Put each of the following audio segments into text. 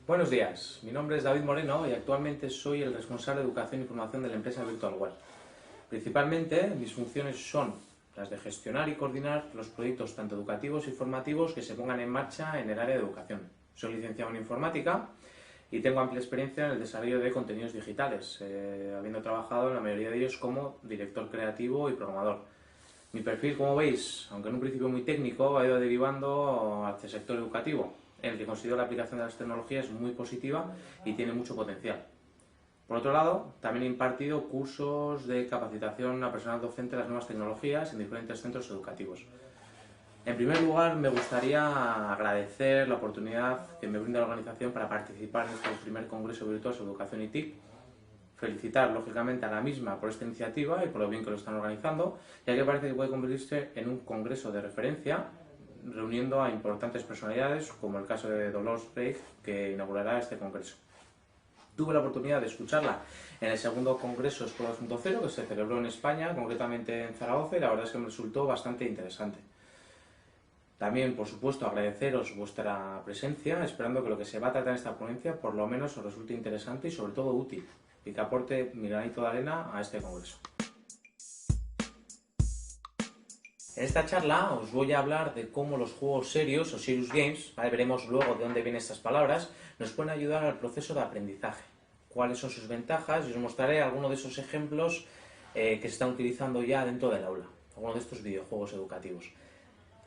Buenos días, mi nombre es David Moreno y actualmente soy el responsable de educación y formación de la empresa VirtualWare. Principalmente mis funciones son las de gestionar y coordinar los proyectos tanto educativos y formativos que se pongan en marcha en el área de educación. Soy licenciado en informática y tengo amplia experiencia en el desarrollo de contenidos digitales, habiendo trabajado en la mayoría de ellos como director creativo y programador. Mi perfil, como veis, aunque en un principio muy técnico, ha ido derivando hacia el sector educativo, en el que considero la aplicación de las tecnologías muy positiva y tiene mucho potencial. Por otro lado, también he impartido cursos de capacitación a personal docente de las nuevas tecnologías en diferentes centros educativos. En primer lugar, me gustaría agradecer la oportunidad que me brinda la organización para participar en este primer Congreso Virtual sobre Educación y TIC. Felicitar, lógicamente, a la misma por esta iniciativa y por lo bien que lo están organizando, ya que parece que puede convertirse en un congreso de referencia, reuniendo a importantes personalidades, como el caso de Dolores Reich, que inaugurará este congreso. Tuve la oportunidad de escucharla en el segundo Congreso Escuela 2.0, que se celebró en España, concretamente en Zaragoza, y la verdad es que me resultó bastante interesante. También, por supuesto, agradeceros vuestra presencia, esperando que lo que se va a tratar en esta ponencia por lo menos os resulte interesante y sobre todo útil, y que aporte mi granito de arena a este congreso. En esta charla os voy a hablar de cómo los juegos serios o serious games, ¿vale? Veremos luego de dónde vienen estas palabras, nos pueden ayudar al proceso de aprendizaje, cuáles son sus ventajas, y os mostraré algunos de esos ejemplos que se están utilizando ya dentro del aula, algunos de estos videojuegos educativos.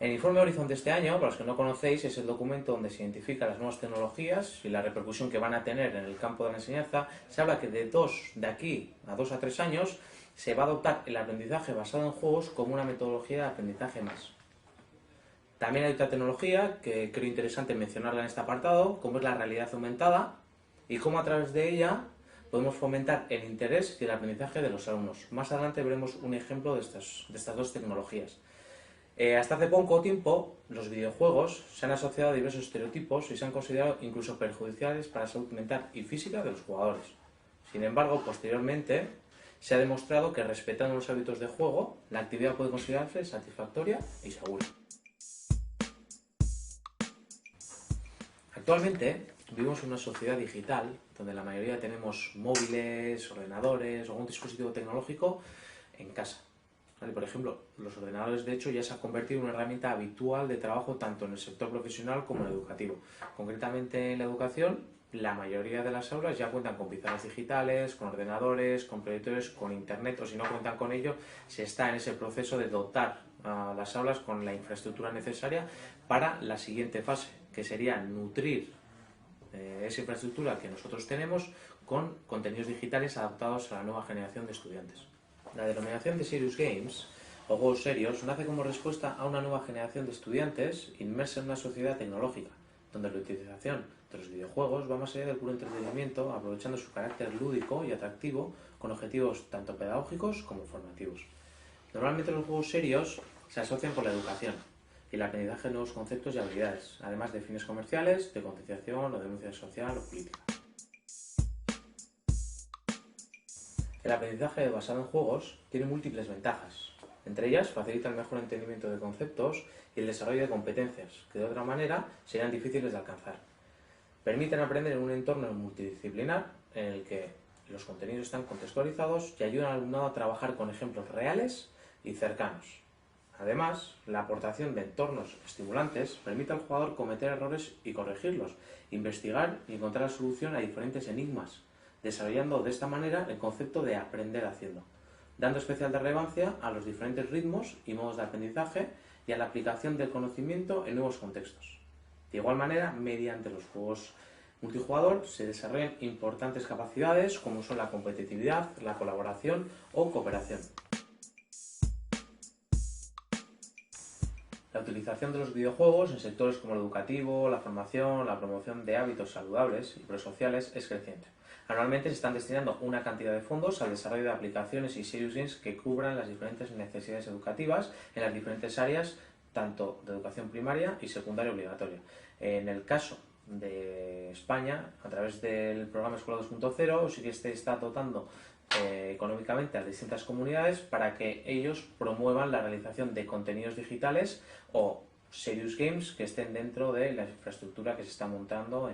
El informe Horizon de este año, para los que no conocéis, es el documento donde se identifican las nuevas tecnologías y la repercusión que van a tener en el campo de la enseñanza. Se habla que de aquí a 2 a 3 años se va a adoptar el aprendizaje basado en juegos como una metodología de aprendizaje más. También hay otra tecnología que creo interesante mencionarla en este apartado, como es la realidad aumentada y cómo a través de ella podemos fomentar el interés y el aprendizaje de los alumnos. Más adelante veremos un ejemplo de estas dos tecnologías. Hasta hace poco tiempo, los videojuegos se han asociado a diversos estereotipos y se han considerado incluso perjudiciales para la salud mental y física de los jugadores. Sin embargo, posteriormente, se ha demostrado que respetando los hábitos de juego, la actividad puede considerarse satisfactoria y segura. Actualmente vivimos en una sociedad digital donde la mayoría tenemos móviles, ordenadores o algún dispositivo tecnológico en casa. ¿Vale? Por ejemplo, los ordenadores de hecho ya se han convertido en una herramienta habitual de trabajo tanto en el sector profesional como en el educativo. Concretamente en la educación, la mayoría de las aulas ya cuentan con pizarras digitales, con ordenadores, con proyectores, con internet, o si no cuentan con ello, se está en ese proceso de dotar a las aulas con la infraestructura necesaria para la siguiente fase, que sería nutrir esa infraestructura que nosotros tenemos con contenidos digitales adaptados a la nueva generación de estudiantes. La denominación de Serious Games, o juegos serios, nace como respuesta a una nueva generación de estudiantes inmersa en una sociedad tecnológica, donde la utilización de los videojuegos va más allá del puro entretenimiento, aprovechando su carácter lúdico y atractivo con objetivos tanto pedagógicos como formativos. Normalmente los juegos serios se asocian con la educación y el aprendizaje de nuevos conceptos y habilidades, además de fines comerciales, de concienciación o de denuncia social o política. El aprendizaje basado en juegos tiene múltiples ventajas. Entre ellas, facilita el mejor entendimiento de conceptos y el desarrollo de competencias, que de otra manera serían difíciles de alcanzar. Permiten aprender en un entorno multidisciplinar en el que los contenidos están contextualizados y ayudan al alumnado a trabajar con ejemplos reales y cercanos. Además, la aportación de entornos estimulantes permite al jugador cometer errores y corregirlos, investigar y encontrar la solución a diferentes enigmas, desarrollando de esta manera el concepto de aprender haciendo, dando especial relevancia a los diferentes ritmos y modos de aprendizaje y a la aplicación del conocimiento en nuevos contextos. De igual manera, mediante los juegos multijugador se desarrollan importantes capacidades como son la competitividad, la colaboración o cooperación. La utilización de los videojuegos en sectores como el educativo, la formación, la promoción de hábitos saludables y prosociales es creciente. Anualmente se están destinando una cantidad de fondos al desarrollo de aplicaciones y serious games que cubran las diferentes necesidades educativas en las diferentes áreas, tanto de educación primaria y secundaria obligatoria. En el caso de España, a través del programa Escuela 2.0, sí que se está dotando económicamente a distintas comunidades para que ellos promuevan la realización de contenidos digitales o serious games que estén dentro de la infraestructura que se está montando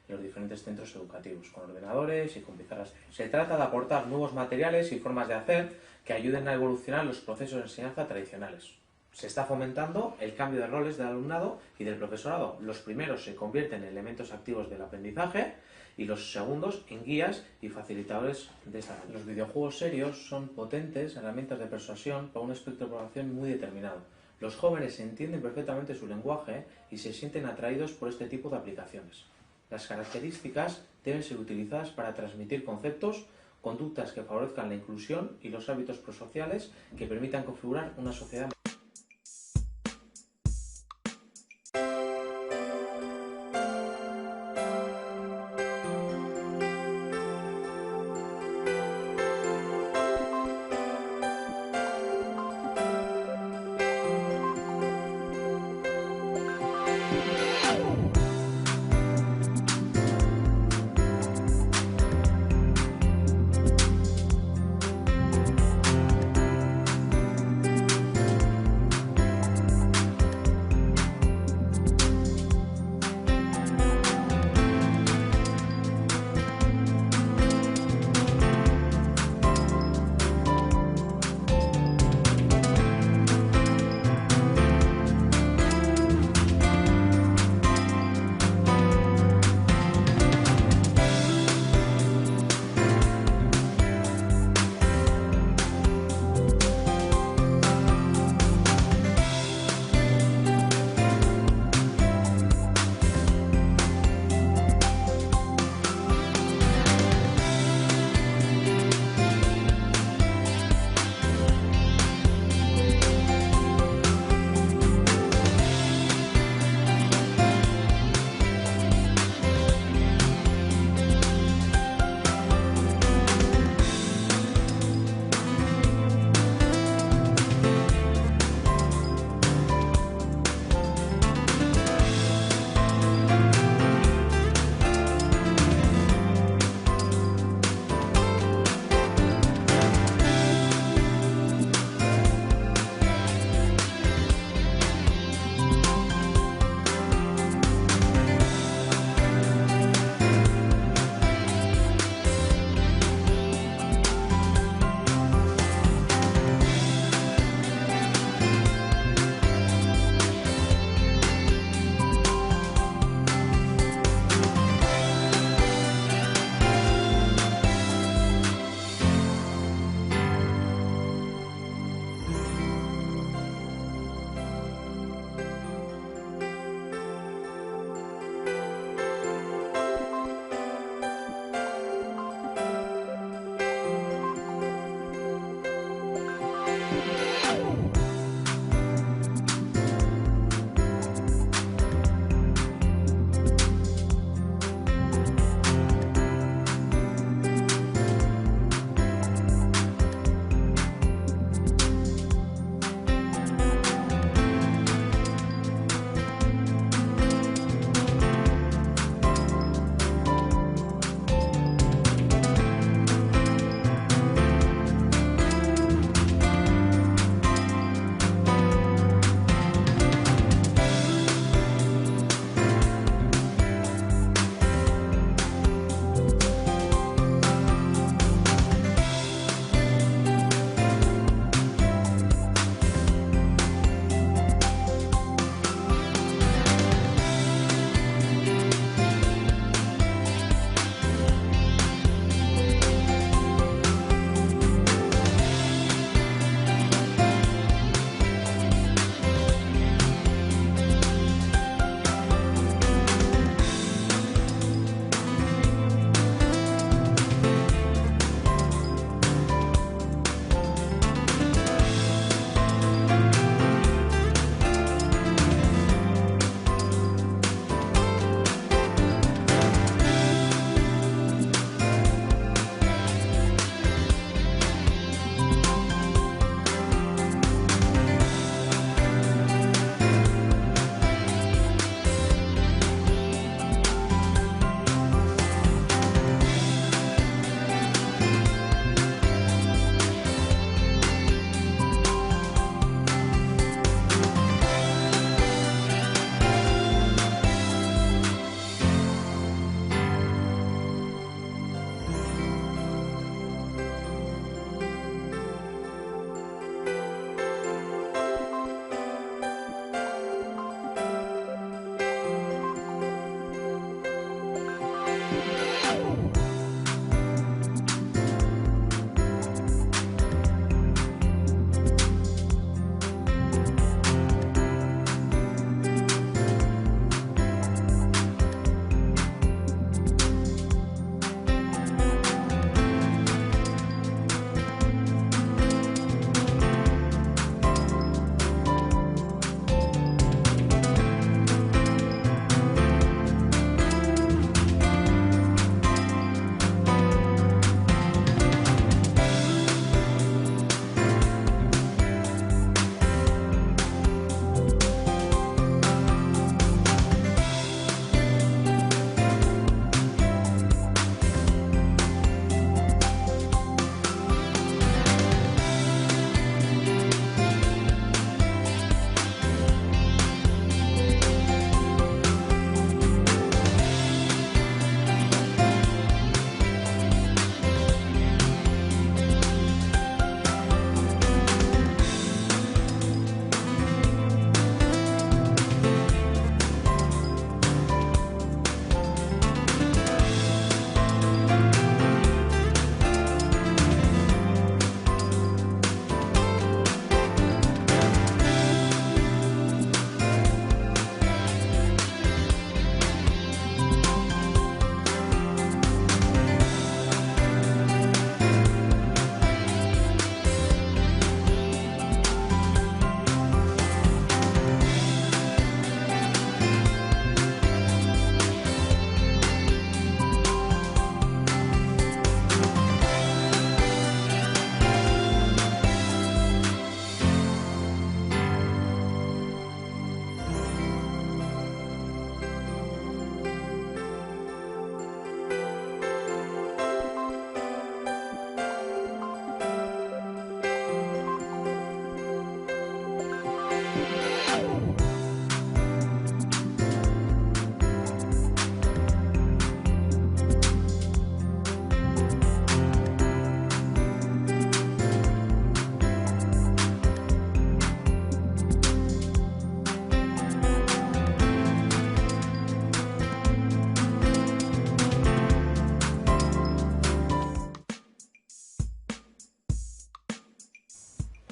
en los diferentes centros educativos, con ordenadores y con pizarras. Se trata de aportar nuevos materiales y formas de hacer que ayuden a evolucionar los procesos de enseñanza tradicionales. Se está fomentando el cambio de roles del alumnado y del profesorado. Los primeros se convierten en elementos activos del aprendizaje y los segundos en guías y facilitadores de esta. Los videojuegos serios son potentes herramientas de persuasión para un espectro de población muy determinado. Los jóvenes entienden perfectamente su lenguaje y se sienten atraídos por este tipo de aplicaciones. Las características deben ser utilizadas para transmitir conceptos, conductas que favorezcan la inclusión y los hábitos prosociales que permitan configurar una sociedad.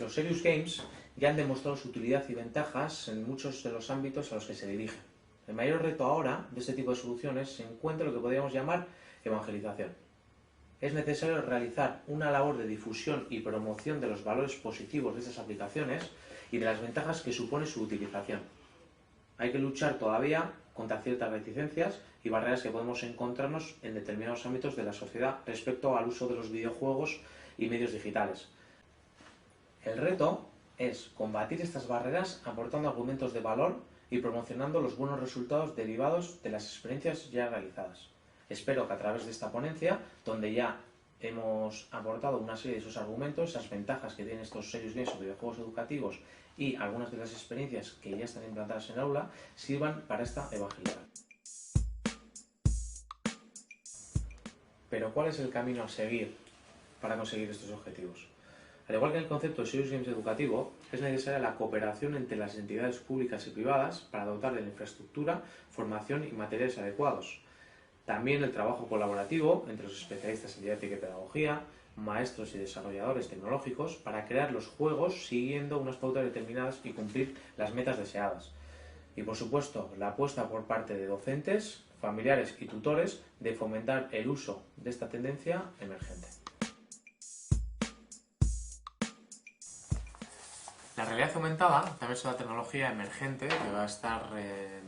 Los serious games ya han demostrado su utilidad y ventajas en muchos de los ámbitos a los que se dirigen. El mayor reto ahora de este tipo de soluciones se encuentra en lo que podríamos llamar evangelización. Es necesario realizar una labor de difusión y promoción de los valores positivos de estas aplicaciones y de las ventajas que supone su utilización. Hay que luchar todavía contra ciertas reticencias y barreras que podemos encontrarnos en determinados ámbitos de la sociedad respecto al uso de los videojuegos y medios digitales. El reto es combatir estas barreras aportando argumentos de valor y promocionando los buenos resultados derivados de las experiencias ya realizadas. Espero que a través de esta ponencia, donde ya hemos aportado una serie de esos argumentos, esas ventajas que tienen estos serious games o videojuegos educativos y algunas de las experiencias que ya están implantadas en el aula, sirvan para esta evangelización. Pero ¿cuál es el camino a seguir para conseguir estos objetivos? Al igual que en el concepto de serious games educativo, es necesaria la cooperación entre las entidades públicas y privadas para dotar de la infraestructura, formación y materiales adecuados. También el trabajo colaborativo entre los especialistas en didáctica y pedagogía, maestros y desarrolladores tecnológicos para crear los juegos siguiendo unas pautas determinadas y cumplir las metas deseadas. Y por supuesto, la apuesta por parte de docentes, familiares y tutores de fomentar el uso de esta tendencia emergente. La realidad aumentada también es una tecnología emergente que va a estar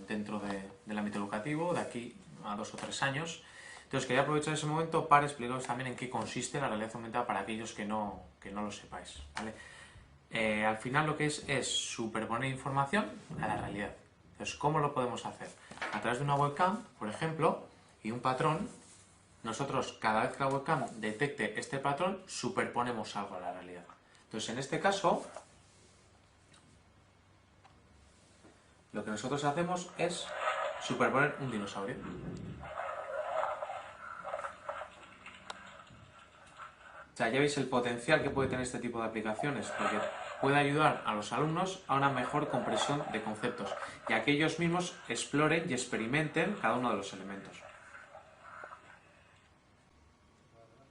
dentro del ámbito educativo de aquí a 2 o 3 años. Entonces quería aprovechar ese momento para explicaros también en qué consiste la realidad aumentada para aquellos que no lo sepáis, ¿vale? Al final lo que es superponer información a la realidad. Entonces, ¿cómo lo podemos hacer? A través de una webcam, por ejemplo, y un patrón, nosotros cada vez que la webcam detecte este patrón, superponemos algo a la realidad. Entonces, en este caso, lo que nosotros hacemos es superponer un dinosaurio. O sea, ya veis el potencial que puede tener este tipo de aplicaciones, porque puede ayudar a los alumnos a una mejor comprensión de conceptos y a que ellos mismos exploren y experimenten cada uno de los elementos.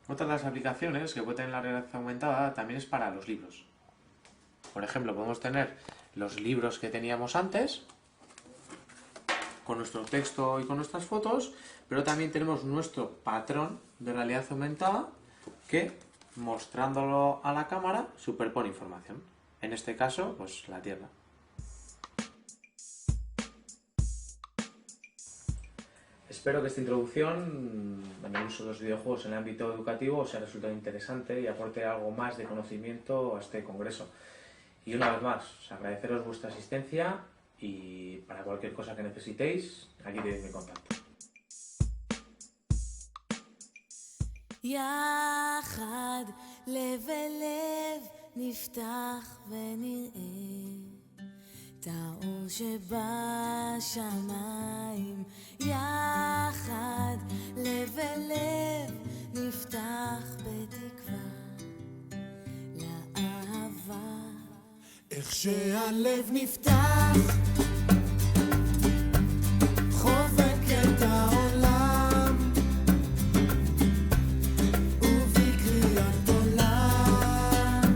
Otra de las aplicaciones que puede tener la realidad aumentada también es para los libros. Por ejemplo, podemos tener los libros que teníamos antes, con nuestro texto y con nuestras fotos, pero también tenemos nuestro patrón de realidad aumentada que, mostrándolo a la cámara, superpone información. En este caso, pues la Tierra. Espero que esta introducción en el uso de los videojuegos en el ámbito educativo os haya resultado interesante y aporte algo más de conocimiento a este congreso. Y una vez más, agradeceros vuestra asistencia y para cualquier cosa que necesitéis, aquí tenéis mi contacto. יחד לב אל לב נפתח ונראה את האור שבשמיים. יחד לב אל לב נפתח בתקווה לאהבה. איך שהלב נפתח